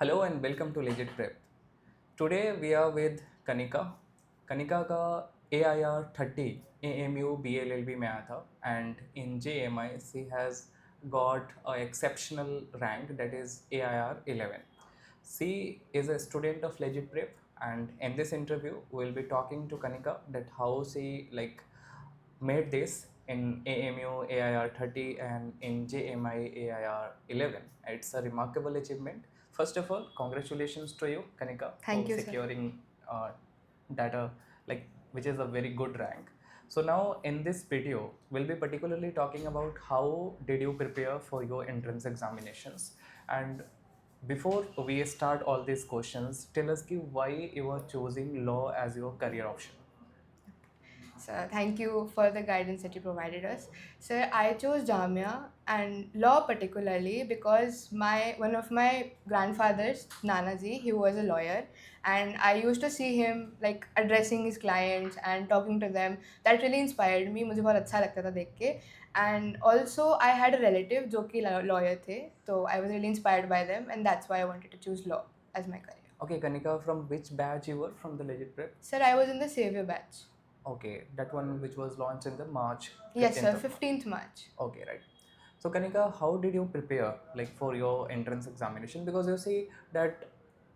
Hello and welcome to legit prep. Today we are with Kanika. Kanika का AIR 30 AMU BLLB में आया था and in JMI she has got a exceptional rank, that is AIR 11. She is a student of Legit Prep, and in this interview we'll be talking to Kanika that how she made this in AMU AIR 30 and in JMI AIR 11. It's a remarkable achievement. First of all, congratulations to you, Kanika, Thank for you, sir. securing data like which is a very good rank. So now in this video, we'll be particularly talking about how did you prepare for your entrance examinations. And before we start all these questions, tell us why you are choosing law as your career option. So thank you for the guidance that you provided us. So I chose Jamia and law particularly because my one of my grandfathers, Nanaji, he was a lawyer, and I used to see him like addressing his clients and talking to them. That really inspired me. मुझे बहुत अच्छा लगता था देख के. And also I had a relative जो कि lawyer थे, so I was really inspired by them, and that's why I wanted to choose law as my career. Okay, Kanika, from which batch you were from the Legit Prep? Sir, I was in the Savior batch. Okay, that one which was launched in the March, Yes, 15th sir, of March. 15th March. Okay, right. So Kanika, how did you prepare like for your entrance examination? Because you see that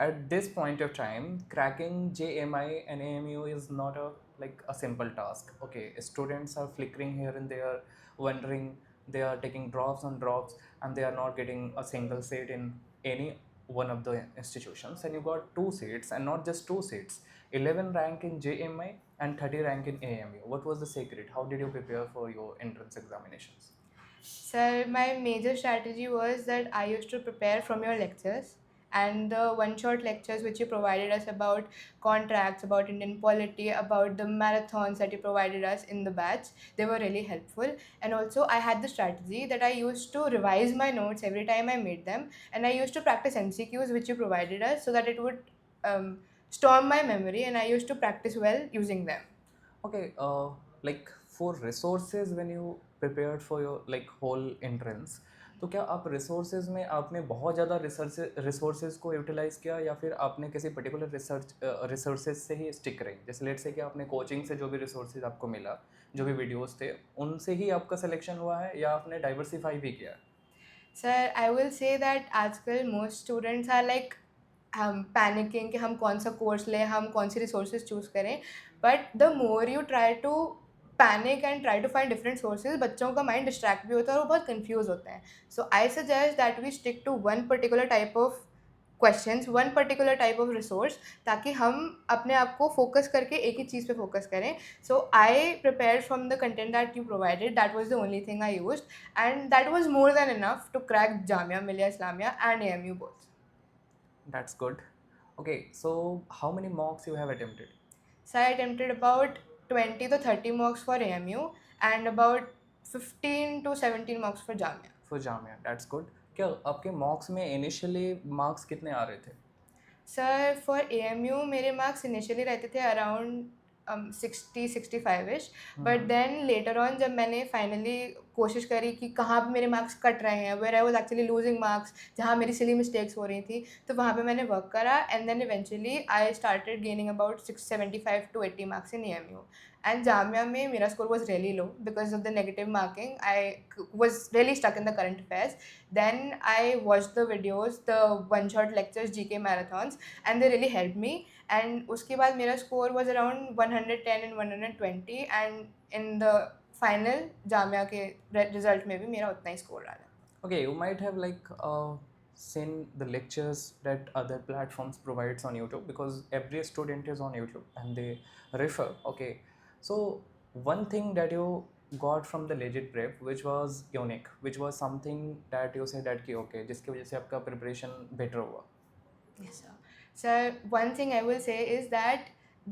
at this point of time, cracking JMI and AMU is not a simple task. Okay, students are flickering here and there, wondering they are taking drops on drops, and they are not getting a single seat in any one of the institutions. And you got two seats, and not just two seats, 11 rank in JMI and 30 rank in AMU. What was the secret? How did you prepare for your entrance examinations? Sir, my major strategy was that I used to prepare from your lectures and the one shot lectures which you provided us about contracts, about Indian polity, about the marathons that you provided us in the batch. They were really helpful. And also, I had the strategy that I used to revise my notes every time I made them, and I used to practice MCQs which you provided us so that it would storm my memory, and I used to practice well using them. Okay, like for resources when you prepared for your like whole entrance, तो क्या आप resources में आपने बहुत ज़्यादा resources को utilise किया या फिर आपने किसी पर्टिकुलर रिसोर्सेज से ही स्टिक रही? जैसे लेट से कि आपने कोचिंग से जो भी रिसोर्सेज आपको मिला, जो भी वीडियोस थे, उनसे ही आपका सिलेक्शन हुआ है या आपने डाइवर्सिफाई भी किया? Sir, I will say that आजकल मोस्ट स्टूडेंट्स आर लाइक हम पैनिकिंग कि हम कौन सा कोर्स लें, हम कौन सी रिसोर्सेज चूज़ करें. But the more you try to panic and try to find different sources, बच्चों का माइंड डिस्ट्रैक्ट भी होता है और वो बहुत कन्फ्यूज होते हैं. So I suggest that we stick to one particular type of questions, one particular type of resource, ताकि हम अपने आप को फोकस करके एक ही चीज़ पे फोकस करें. So I prepare from the content that you provided. That was the only thing I used, and that was more than enough to crack Jamia Millia Islamia and AMU both. That's good. Okay, so how many mocks you have attempted? So I attempted about 20 to 30 mocks for AMU and about 15 to 17 mocks for Jamia. For Jamia, that's good. क्या आपके मॉक्स में initially marks कितने आ रहे थे? Sir, for AMU मेरे marks initially रहते थे around 60-65 but then later on जब मैंने फाइनली कोशिश करी कि कहाँ पे मेरे मार्क्स कट रहे हैं, where I was actually losing marks, जहाँ मेरी सिली मिस्टेक्स हो रही थी, तो वहाँ पे मैंने वर्क करा and then eventually I started gaining about 675 to 80 marks in AMU. And Jamia में मेरा score was really low because of the negative marking. I was really stuck in the current affairs. Then I watched the videos, the one-shot lectures, GK marathons, and they really helped me. And उसके बाद मेरा score was around 110 and 120, and in the final Jamia के result में भी मेरा उतना ही score आ रहा. Okay, you might have seen the lectures that other platforms provides on YouTube, because every student is on YouTube and they refer. Okay, so one thing that you got from the Legit Prep which was unique, which was something that you said that कि okay जिसकी वजह से आपका preparation better हुआ. Yes, sir. So one thing I will say is that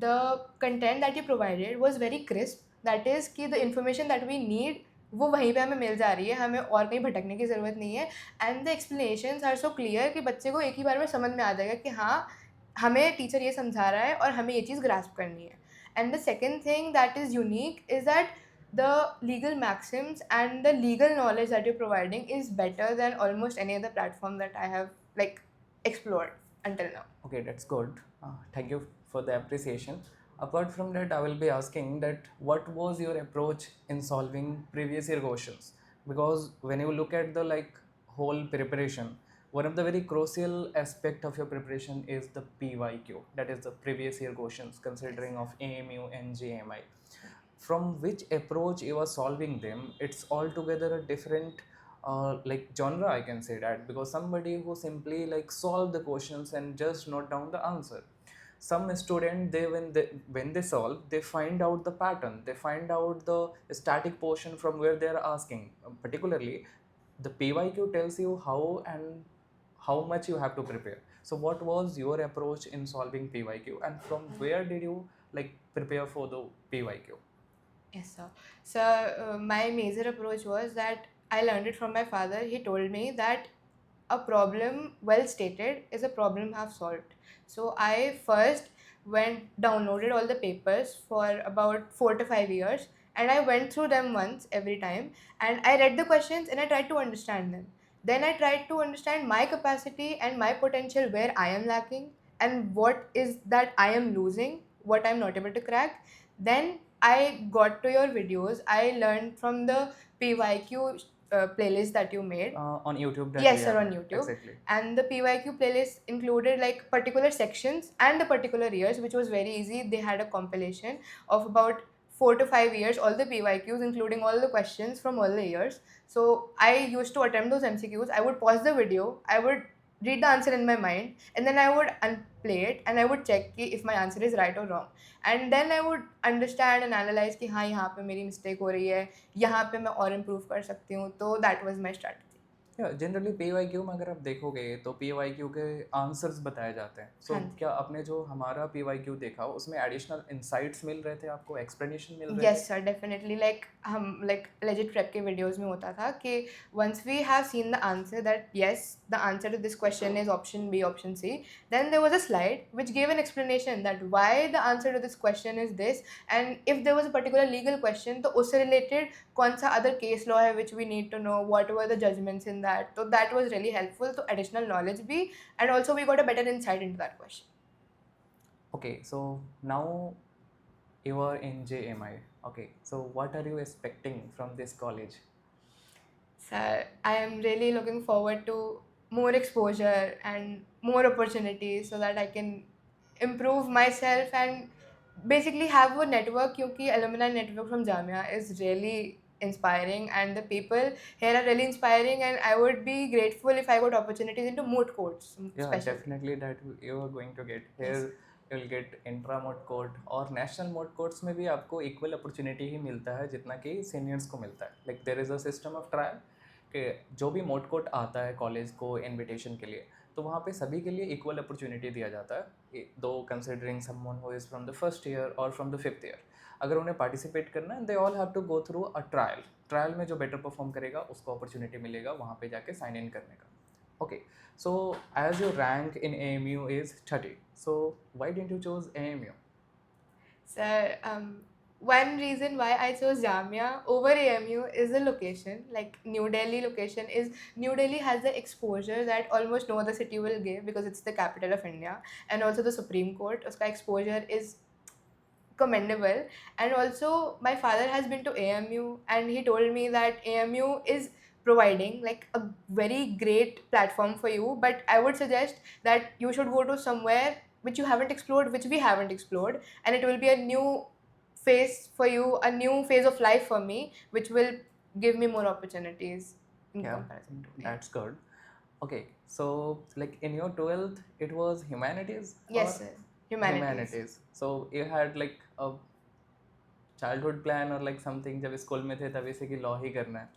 the content that you provided was very crisp. That is कि the information that we need वो वहीं पे हमें मिल जा रही है, हमें और कहीं भटकने की ज़रूरत नहीं है. And the explanations are so clear कि बच्चे को एक ही बार में समझ में आ जाएगा कि हाँ, हमें टीचर ये समझा रहा है और हमें ये चीज़ ग्रास्प करनी है. And the second thing that is unique is that the legal maxims and the legal knowledge that you're providing is better than almost any other platform that I have like explored. until now. Okay, that's good. Thank you for the appreciation. Apart from that, I will be asking that what was your approach in solving previous year questions? Because when you look at the like whole preparation, one of the very crucial aspect of your preparation is the PYQ, that is the previous year questions, considering of AMU and JMI. From which approach you are solving them, it's altogether a different like genre, I can say that, because somebody who simply like solve the questions and just note down the answer, some student, they when they solve, they find out the pattern, they find out the static portion from where they are asking. Particularly the PYQ tells you how and how much you have to prepare. So what was your approach in solving PYQ, and from where did you like prepare for the PYQ? Yes, sir. So my major approach was that I learned it from my father. He told me that a problem well stated is a problem half solved. So I first went downloaded all the papers for about 4 to 5 years, and I went through them once every time, and I read the questions and I tried to understand them. Then I tried to understand my capacity and my potential, where I am lacking and what is that I am losing, what I'm not able to crack. Then I got to your videos. I learned from the PYQ playlist that you made. On YouTube that we Yes, sir, have on made. YouTube. Exactly. And the PYQ playlist included like particular sections and the particular years, which was very easy. They had a compilation of about 4 to 5 years, all the PYQs, including all the questions from all the years. So I used to attempt those MCQs. I would pause the video, I would read the answer in my mind, and then I would unplay it and I would check if my answer is right or wrong. And then I would understand and analyze कि हाँ यहाँ पे मेरी mistake हो रही है, यहाँ पे मैं और improve कर सकती हूँ. तो that was my strategy. या जनरली PYQ में अगर आप देखोगे तो PYQ के आंसर्स बताए जाते हैं. सो हाँ जी. क्या आपने जो हमारा PYQ देखा उसमें एडिशनल इंसाइट्स मिल रहे थे आपको, एक्सप्लेनेशन मिल रहे थे? Yes, sir, definitely. Like हम like legit prep के videos में होता था कि once we have seen the answer that yes, the answer to this question is option B, option C, then there was a slide which gave an explanation that why the answer to this question is this, and if there was a particular legal question तो उससे related कौन सा other case law है which we need to know, what were the judgments in that. So that was really helpful to additional knowledge भी, and also we got a better insight into that question. Okay, so now you are in JMI. Okay, so what are you expecting from this college? So I am really looking forward to more exposure and more opportunities so that I can improve myself and basically have a network, क्योंकि alumni network from Jamia is really inspiring and the people here are really inspiring, and I would be grateful if I got opportunities into moot courts Yeah, especially. definitely that you are going to get. Yes. Here you will get intra mode court और national mode courts में भी आपको equal opportunity ही मिलता है जितना कि seniors को मिलता है. Like there is a system of trial कि जो भी मोड कोर्ट आता है कॉलेज को इनविटेशन के लिए, तो वहाँ पे सभी के लिए इक्वल अपॉर्चुनिटी दिया जाता है, though considering someone who is from the first year और फ्रॉम द फिफ्थ ईयर. अगर उन्हें पार्टिसिपेट करना है, they all have to go through a trial. Trial में जो बेटर परफॉर्म करेगा उसको अपॉर्चुनिटी मिलेगा वहाँ पे जाके साइन इन करने का. Okay, so as your rank in AMU is 30, so why didn't you choose AMU? So one reason why I chose Jamia over AMU is the location. Like New Delhi location is, New Delhi has the exposure that almost no other city will give because it's the capital of India, and also the Supreme Court. Uska exposure is commendable, and also my father has been to AMU and he told me that AMU is providing like a very great platform for you, but I would suggest that you should go to somewhere which you haven't explored, which we haven't explored, and it will be a new phase for you, a new phase of life for me, which will give me more opportunities in Yeah, comparison to that's good. Okay, so like in your 12th, it was humanities? Yes, or sir. Humanities. So you had like a childhood plan or like something जब school में थे तभी से कि law ही करना है?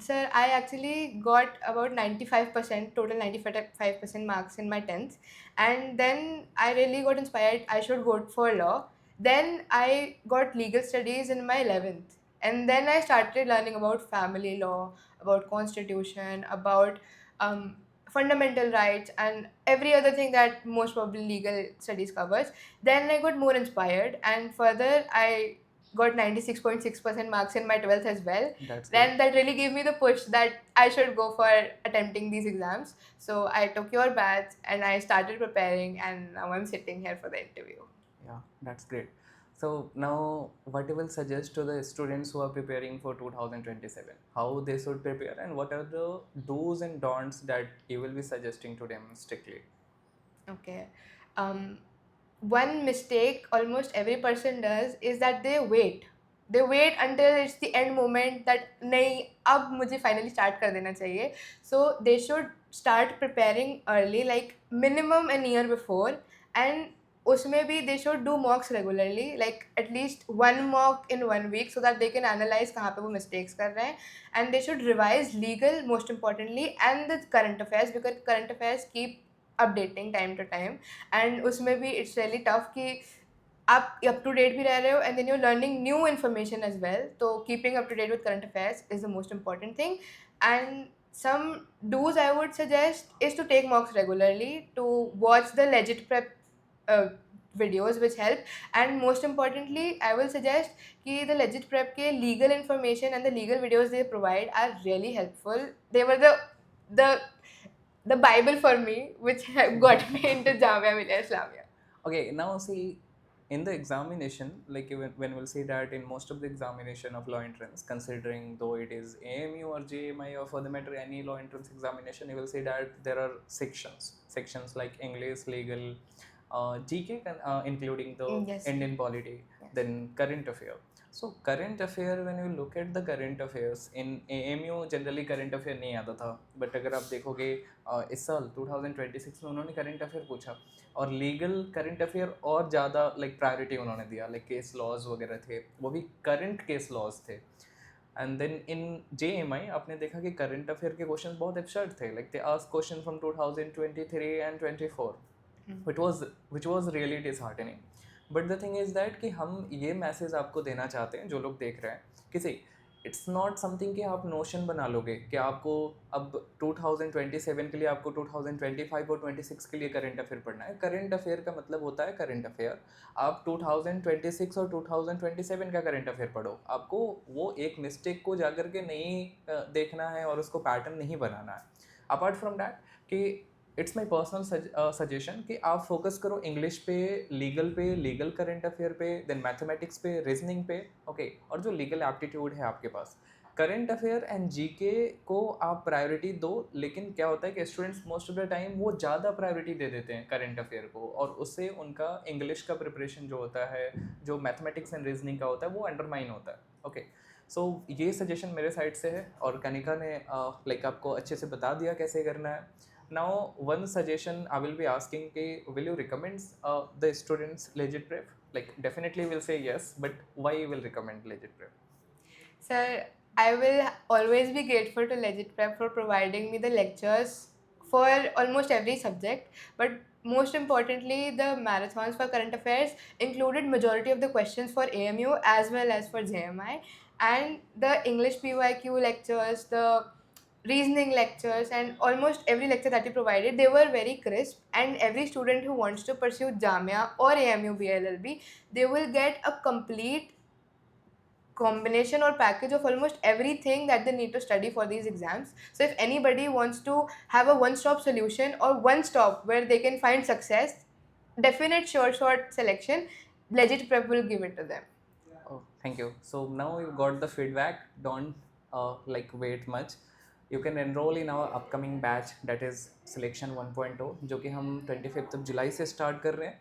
Sir, I actually got about 95%, total 95% marks in my 10th. And then I really got inspired. I should go for law. Then I got legal studies in my 11th. And then I started learning about family law, about constitution, about um, fundamental rights, and every other thing that most probably legal studies covers. Then I got more inspired. And further, I got 96.6% marks in my 12th as well. That's Then good. that really gave me the push that I should go for attempting these exams. So I took your batch and I started preparing, and now I'm sitting here for the interview. Yeah, that's great. So now, what you will suggest to the students who are preparing for 2027? How they should prepare, and what are the do's and don'ts that you will be suggesting to them strictly? Okay. Um, One mistake almost every person does is that they wait. They wait until it's the end moment that नहीं अब मुझे finally start कर देना चाहिए. So they should start preparing early, like minimum an year before, and उसमें भी they should do mocks regularly, like at least one mock in 1 week, so that they can analyze कहाँ पे वो mistakes कर रहे हैं, and they should revise legal most importantly and the current affairs, because current affairs keep updating time to time, and उसमें भी it's really tough कि आप up to date भी रह रहे हो and then you're learning new information as well. So keeping up to date with current affairs is the most important thing. And some do's I would suggest is to take mocks regularly, to watch the legit prep uh, videos which help, and most importantly I will suggest कि the legit prep के legal information and the legal videos they provide are really helpful. They were the the Bible for me, which got me into Jamia Millia Islamia. Okay, now see, in the examination, like when we'll see that in most of the examination of law entrance, considering though it is AMU or JMI or for the matter any law entrance examination, you will see that there are sections like English, legal, GK, including the Yes. Indian polity, Yes. then current affair. So current affair, when you look at the current affairs in AMU, generally current affair नहीं आता था, but अगर आप देखोगे इस साल 2026 में उन्होंने करंट अफेयर पूछा, और लीगल करंट अफेयर और ज़्यादा लाइक प्रायोरिटी उन्होंने दिया, लाइक केस लॉज वगैरह थे, वो भी करंट केस लॉज थे. एंड देन इन JMI आपने देखा कि करंट अफेयर के क्वेश्चंस बहुत एब्सर्ड थे, like they asked question from 2023 and 24, which was really disheartening. But the thing is that कि हम ये मैसेज आपको देना चाहते हैं जो लोग देख रहे हैं कि सी इट्स नॉट समथिंग कि आप नोशन बना लोगे कि आपको अब 2027 के लिए आपको 2025 और 26 के लिए करंट अफेयर पढ़ना है. करंट अफेयर का मतलब होता है करंट अफेयर. आप 2026 और 2027 का करंट अफेयर पढ़ो. आपको वो एक मिस्टेक को जाकर के नहीं देखना है और उसको पैटर्न नहीं बनाना है. अपार्ट फ्रॉम दैट कि इट्स माई पर्सनल सजेशन कि आप फोकस करो इंग्लिश पे, लीगल करंट अफेयर पे, देन मैथमेटिक्स पे, रीजनिंग पे. ओके, और जो लीगल एप्टीट्यूड है आपके पास, करंट अफेयर एंड जीके को आप प्रायोरिटी दो. लेकिन क्या होता है कि students most of the time वो ज़्यादा प्रायोरिटी दे देते हैं करंट अफेयर को, और उससे उनका इंग्लिश का प्रिपरेशन जो होता है, जो मैथमेटिक्स एंड रीजनिंग का होता है, वो अंडरमाइन होता है. ओके, सो ये सजेशन मेरे साइड से है, और कनिका ने लाइक आपको अच्छे से बता दिया कैसे करना है. Now, one suggestion I will be asking, will you recommend the students legit prep? Like, definitely will say yes, but why you will recommend legit prep? Sir, I will always be grateful to Legit Prep for providing me the lectures for almost every subject. But most importantly, the marathons for current affairs included majority of the questions for AMU as well as for JMI. And the English PYQ lectures, the reasoning lectures, and almost every lecture that he provided, they were very crisp. And every student who wants to pursue Jamia or AMU BLLB, they will get a complete combination or package of almost everything that they need to study for these exams. So if anybody wants to have a one-stop solution or one stop where they can find success, definite short selection, Legit Prep will give it to them. Oh, thank you. So now you got the feedback. Don't like wait much. You can enroll in our upcoming batch, that is Selection 1.0, जो कि हम 25th of July से start कर रहे हैं.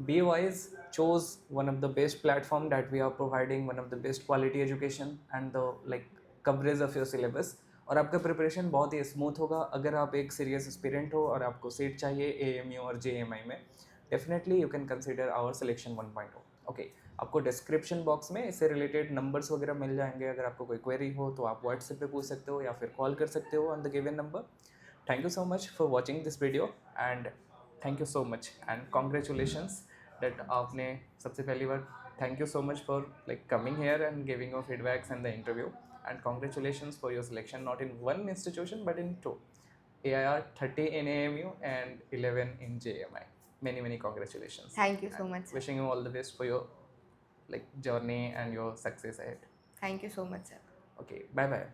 BOIs chose one of the best platform that we are providing one of the best quality education and the like coverage of your syllabus. और आपका preparation बहुत ही स्मूथ होगा. अगर आप एक सीरियस एस्पिरेंट हो और आपको सीट चाहिए AMU और JMI में, definitely you can consider our selection 1.0. Okay, आपको डिस्क्रिप्शन बॉक्स में इससे रिलेटेड नंबर्स वगैरह मिल जाएंगे. अगर आपको कोई क्वेरी हो तो आप व्हाट्सएप पे पूछ सकते हो या फिर कॉल कर सकते हो on the given number. Thank you so much for watching this video, and thank you so much and congratulations that आपने सबसे पहली बार thank you so much for like coming here and giving your feedbacks and the interview, and congratulations for your selection not in one institution but in two. AIR 30 in AMU and 11 in JMI. Many congratulations. Thank you so much. Wishing you all the best for your like journey and your success ahead. Thank you so much, sir. Okay, bye bye.